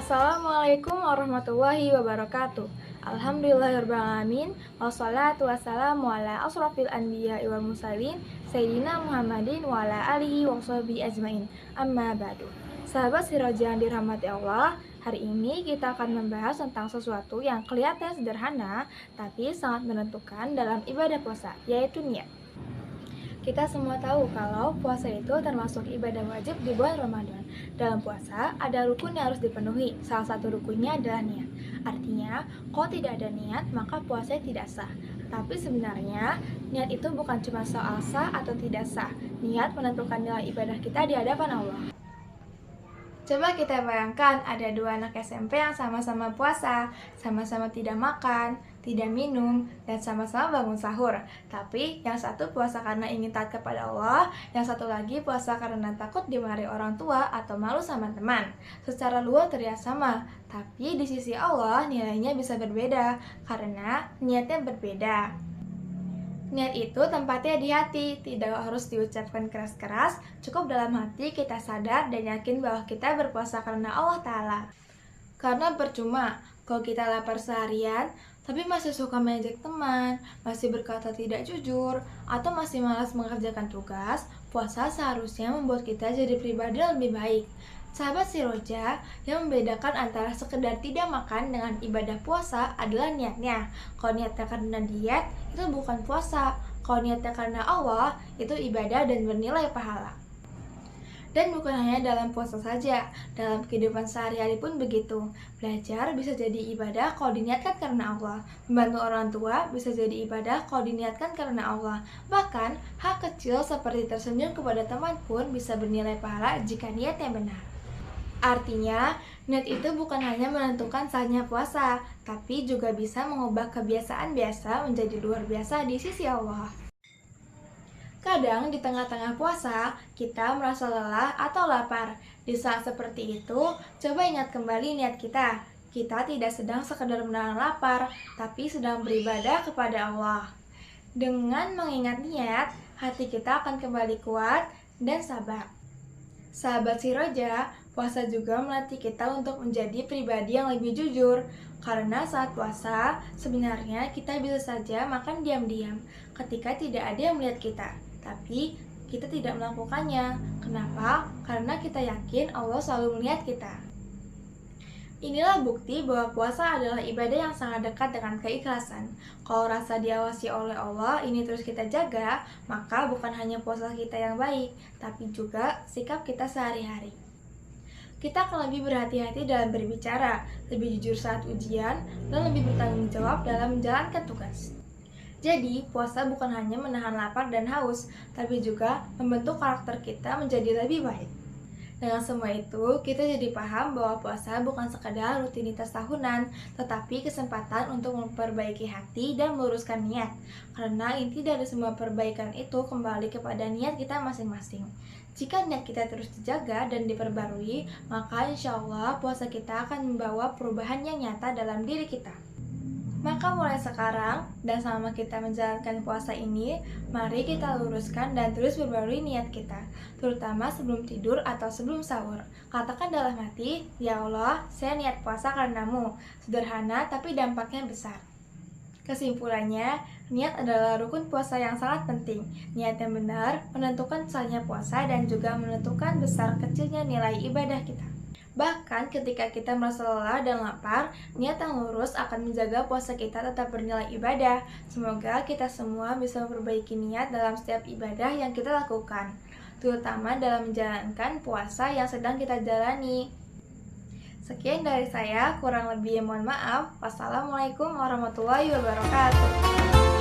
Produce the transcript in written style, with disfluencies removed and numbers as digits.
Assalamualaikum warahmatullahi wabarakatuh. Alhamdulillahirrahmanirrahim. Wassalatu wassalamu ala asrafil anbiya wal mursalin Sayyidina Muhammadin wa ala alihi wa sahbihi ajmain. Amma ba'du. Sahabat Siraja yang dirahmati Allah, hari ini kita akan membahas tentang sesuatu yang kelihatan sederhana tapi sangat menentukan dalam ibadah puasa, yaitu niat. Kita semua tahu kalau puasa itu termasuk ibadah wajib di bulan Ramadan. Dalam puasa, ada rukun yang harus dipenuhi. Salah satu rukunnya adalah niat. Artinya, kalau tidak ada niat, maka puasa tidak sah. Tapi sebenarnya, niat itu bukan cuma soal sah atau tidak sah. Niat menentukan nilai ibadah kita di hadapan Allah. Coba kita bayangkan ada dua anak SMP yang sama-sama puasa, sama-sama tidak makan, tidak minum, dan sama-sama bangun sahur. Tapi yang satu puasa karena ingin taat kepada Allah, yang satu lagi puasa karena takut dimarahi orang tua atau malu sama teman. Secara luar terlihat sama, tapi di sisi Allah nilainya bisa berbeda karena niatnya berbeda. Niat itu tempatnya di hati, tidak harus diucapkan keras-keras, cukup dalam hati kita sadar dan yakin bahwa kita berpuasa karena Allah Ta'ala. Karena percuma, kalau kita lapar seharian, tapi masih suka mengejek teman, masih berkata tidak jujur, atau masih malas mengerjakan tugas, puasa seharusnya membuat kita jadi pribadi yang lebih baik. Sahabat Siroja, yang membedakan antara sekedar tidak makan dengan ibadah puasa adalah niatnya. Kalau niatnya karena diet, itu bukan puasa. Kalau niatnya karena Allah, itu ibadah dan bernilai pahala. Dan bukan hanya dalam puasa saja, dalam kehidupan sehari-hari pun begitu. Belajar bisa jadi ibadah kalau diniatkan karena Allah. Membantu orang tua bisa jadi ibadah kalau diniatkan karena Allah. Bahkan, hal kecil seperti tersenyum kepada teman pun bisa bernilai pahala jika niatnya benar. Artinya, niat itu bukan hanya menentukan sahnya puasa, tapi juga bisa mengubah kebiasaan biasa menjadi luar biasa di sisi Allah. Kadang di tengah-tengah puasa, kita merasa lelah atau lapar. Di saat seperti itu, coba ingat kembali niat kita. Kita tidak sedang sekedar menahan lapar, tapi sedang beribadah kepada Allah. Dengan mengingat niat, hati kita akan kembali kuat dan sabar. Sahabat Siroja, puasa juga melatih kita untuk menjadi pribadi yang lebih jujur. Karena saat puasa, sebenarnya kita bisa saja makan diam-diam ketika tidak ada yang melihat kita. Tapi kita tidak melakukannya. Kenapa? Karena kita yakin Allah selalu melihat kita. Inilah bukti bahwa puasa adalah ibadah yang sangat dekat dengan keikhlasan. Kalau rasa diawasi oleh Allah ini terus kita jaga, maka bukan hanya puasa kita yang baik, tapi juga sikap kita sehari-hari. Kita akan lebih berhati-hati dalam berbicara, lebih jujur saat ujian, dan lebih bertanggung jawab dalam menjalankan tugas. Jadi, puasa bukan hanya menahan lapar dan haus, tapi juga membentuk karakter kita menjadi lebih baik. Dengan semua itu, kita jadi paham bahwa puasa bukan sekadar rutinitas tahunan, tetapi kesempatan untuk memperbaiki hati dan meluruskan niat. Karena inti dari semua perbaikan itu kembali kepada niat kita masing-masing. Jika niat kita terus dijaga dan diperbarui, maka insya Allah puasa kita akan membawa perubahan yang nyata dalam diri kita. Maka mulai sekarang dan selama kita menjalankan puasa ini, mari kita luruskan dan terus perbarui niat kita, terutama sebelum tidur atau sebelum sahur. Katakan dalam hati, ya Allah, saya niat puasa karenamu. Sederhana tapi dampaknya besar. Kesimpulannya, niat adalah rukun puasa yang sangat penting. Niat yang benar menentukan sahnya puasa dan juga menentukan besar kecilnya nilai ibadah kita. Bahkan ketika kita merasa lelah dan lapar, niat yang lurus akan menjaga puasa kita tetap bernilai ibadah. Semoga kita semua bisa memperbaiki niat dalam setiap ibadah yang kita lakukan, terutama dalam menjalankan puasa yang sedang kita jalani. Sekian dari saya, kurang lebih mohon maaf. Wassalamualaikum warahmatullahi wabarakatuh.